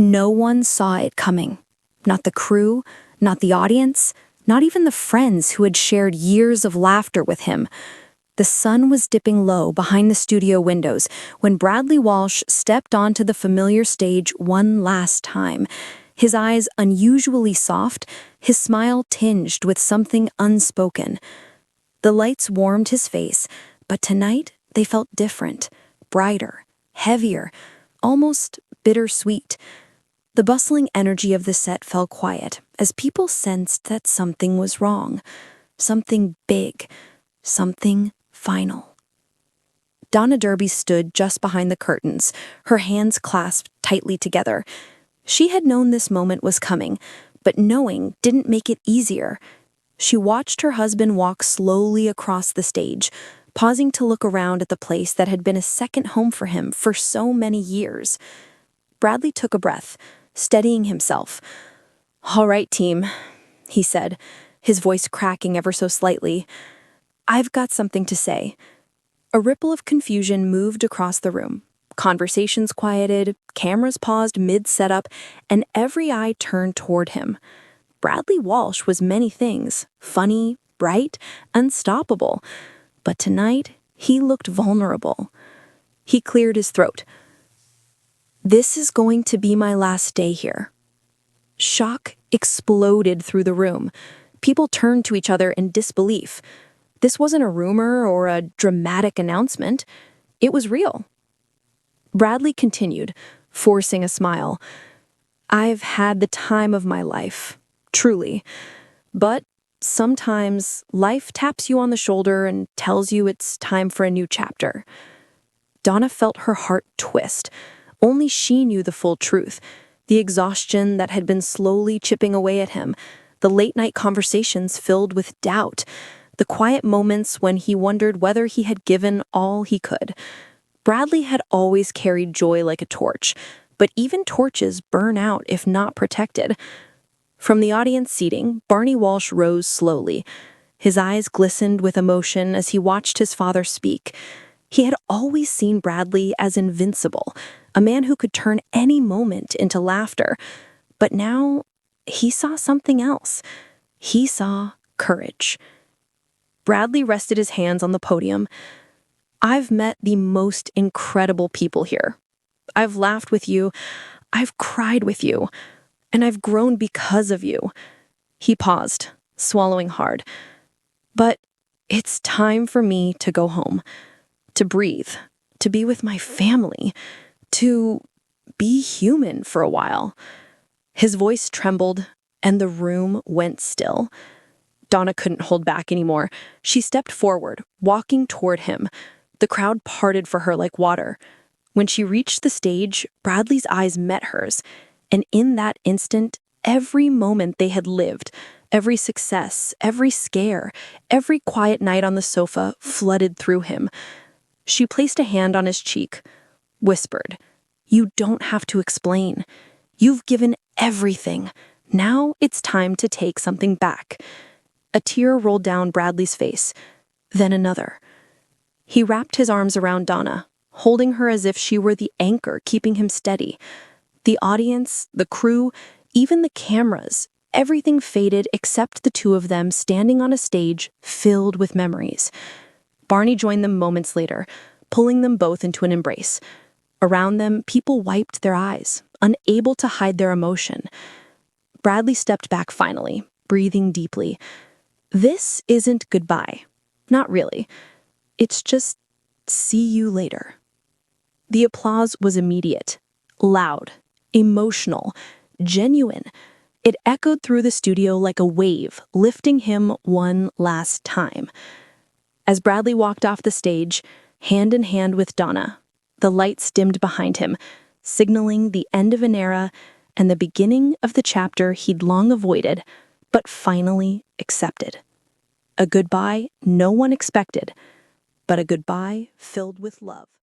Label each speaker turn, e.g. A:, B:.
A: No one saw it coming. Not the crew, not the audience, not even the friends who had shared years of laughter with him. The sun was dipping low behind the studio windows when Bradley Walsh stepped onto the familiar stage one last time. His eyes unusually soft, his smile tinged with something unspoken. The lights warmed his face, but tonight they felt different, brighter, heavier, almost bittersweet. The bustling energy of the set fell quiet as people sensed that something was wrong. Something big. Something final. Donna Derby stood just behind the curtains, her hands clasped tightly together. She had known this moment was coming, but knowing didn't make it easier. She watched her husband walk slowly across the stage, pausing to look around at the place that had been a second home for him for so many years. Bradley took a breath, steadying himself. "All right, team," he said, his voice cracking ever so slightly. "I've got something to say." A ripple of confusion moved across the room. Conversations quieted, cameras paused mid-setup, and every eye turned toward him. Bradley Walsh was many things, funny, bright, unstoppable. But tonight, he looked vulnerable. He cleared his throat. "This is going to be my last day here." Shock exploded through the room. People turned to each other in disbelief. This wasn't a rumor or a dramatic announcement. It was real. Bradley continued, forcing a smile. "I've had the time of my life, truly. But sometimes life taps you on the shoulder and tells you it's time for a new chapter." Donna felt her heart twist. Only she knew the full truth. The exhaustion that had been slowly chipping away at him. The late-night conversations filled with doubt. The quiet moments when he wondered whether he had given all he could. Bradley had always carried joy like a torch, but even torches burn out if not protected. From the audience seating, Barney Walsh rose slowly. His eyes glistened with emotion as he watched his father speak. He had always seen Bradley as invincible, a man who could turn any moment into laughter. But now, he saw something else. He saw courage. Bradley rested his hands on the podium. "I've met the most incredible people here. I've laughed with you, I've cried with you, and I've grown because of you." He paused, swallowing hard. "But it's time for me to go home, to breathe, to be with my family, to be human for a while." His voice trembled, and the room went still. Donna couldn't hold back anymore. She stepped forward, walking toward him. The crowd parted for her like water. When she reached the stage, Bradley's eyes met hers, and in that instant, every moment they had lived, every success, every scare, every quiet night on the sofa flooded through him. She placed a hand on his cheek, whispered, "You don't have to explain. You've given everything. Now it's time to take something back." A tear rolled down Bradley's face, then another. He wrapped his arms around Donna, holding her as if she were the anchor keeping him steady. The audience, the crew, even the cameras, everything faded except the two of them standing on a stage filled with memories. Barney joined them moments later, pulling them both into an embrace. Around them, people wiped their eyes, unable to hide their emotion. Bradley stepped back finally, breathing deeply. This isn't goodbye. Not really. It's just, see you later. The applause was immediate, loud, emotional, genuine. It echoed through the studio like a wave, lifting him one last time. As Bradley walked off the stage, hand in hand with Donna, the lights dimmed behind him, signaling the end of an era and the beginning of the chapter he'd long avoided, but finally accepted. A goodbye no one expected, but a goodbye filled with love.